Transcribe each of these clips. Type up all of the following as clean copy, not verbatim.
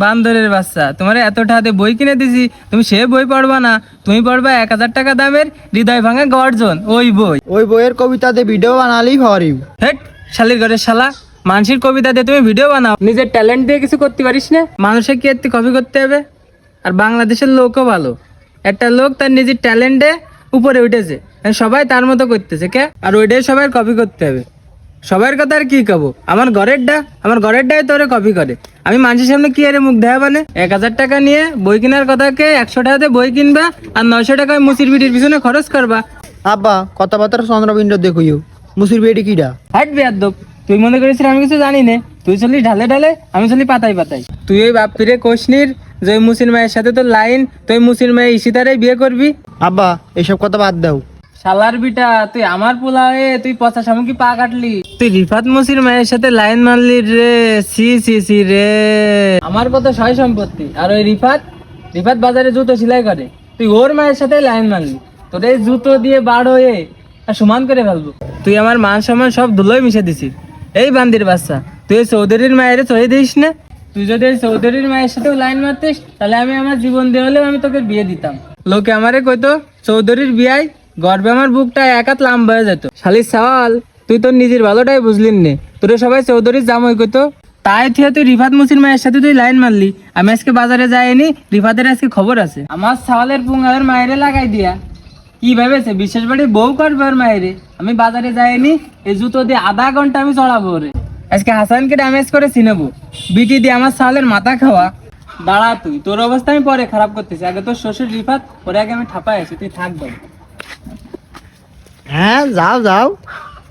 বান্দরের বাচ্চা, তোমার এত টাকাতে বই কিনে দিছি, তুমি সে বই পড়বা না, তুমি পড়বা 1000 টাকা দামের হৃদয় ভাঙা গর্জন, ওই বই। ওই বইয়ের কবিতাতে ভিডিও বানালেই হরিও। হেট, শালির ঘরের শালা, মানুষের কবিতা দিয়ে তুমি ভিডিও বানাও, নিজের ট্যালেন্ট দিয়ে কিছু করতে পারিস না? মানুষের কি এতে কপি করতে হবে? আর বাংলাদেশের লোকও ভালো, একটা লোক তার নিজের ট্যালেন্টে উপরে উঠেছে, আর সবাই তার মতো করতেছে কে? আর ওইটাই সবাই কপি করতে হবে। সবার কথা আর কি কব, আমার ঘরেরটাই তোরে কপি করে। আমি মানুষের সামনে কি আরে মুখ দেয়া মানে? 1000 টাকা নিয়ে বই কেনার কথাকে 100 টাকাতে বই কিনবা, আর 900 টাকায় মুসির বিটির পিছনে খরচ করবা। আব্বা কথাবার্তা চন্দ্রবিন্দু দেখুইও, মুসির বেটি কিডা? হাট বেয়াদব, তুই মনে করেছিস আমি কিছু জানি না? তুই চলি ঢালে ঢালে, আমি চলি পাতায় পাতায়। তুই ওই বাপ ফিরে কোশনির যে ওই মুসির মায়ের সাথে তোর লাইন, তুই মুসির মায়ের ইশিতারে বিয়ে করবি? আব্বা এসব কথা বাদ দাও। শালার বিটা, তুই আমার পোলা হয়ে তুই পচা সামুকি পা কাটলি। তুই রিফাত মুসির মায়ের সাথে লাইন মারলি রে, সি সি সি রে। আমার কত সয় সম্পত্তি, আর ওই রিফাত বাজারে জুতো সেলাই করে, তুই ওর মায়ের সাথে লাইন মারলি। তোর এই জুতো দিয়ে বার হয়ে আর সমান করে ফেলবো। তুই আমার মান সম্মান সব ধুলোয় মিশে দিছিস। এই বান্দির বাচ্চা, তুই চৌধুরীর মায়ের চয়ে দিস না? তুই যদি এই চৌধুরীর মায়ের সাথেও লাইন মারতিস, তাহলে আমি আমার জীবন দিয়ে হলেও আমি তোকে বিয়ে দিতাম। লোকে আমারে কইতো চৌধুরীর বিয়ায় গর্বে আমার বুকটা এক হাত লাম্বা হয়ে যেত। শালির সওয়াল, তুই তোর নিজের ভালোটাই বুঝলিন নে, তোরে সবাই চৌধুরীর জামাই কইতো। তাই তুই রিফাত মুসির মায়ের সাথে তুই লাইন মারলি। আমি আজকে বাজারে যাইনি, রিফাতের আজকে খবর আছে। আমার সওয়ালের পুঙ্গার মায়েরে লাগাই দিয়া কি ভেবেছে বিশেষ বাড়ি বউ করবে ওর মায়েরে। আমি বাজারে যাইনি, এই জুতো দিয়ে আধা ঘন্টা আমি চড়াবো ওরে। আজকে হাসানকে ড্যামেজ করে চিনাবো, বিটি দিয়ে আমার সওয়ালের মাথা খাওয়া। দাঁড়া তুই, তোর অবস্থা আমি পরে খারাপ করতেছি, আগে তোর শ্বশুর রিফাত, ওরে আগে আমি ঠাপাই আছি, তুই থাকবে। হ্যাঁ যাও যাও,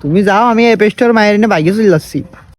তুমি যাও, আমি এই পেস্টোর মায়ের এনে বাইকে চলে যাচ্ছি।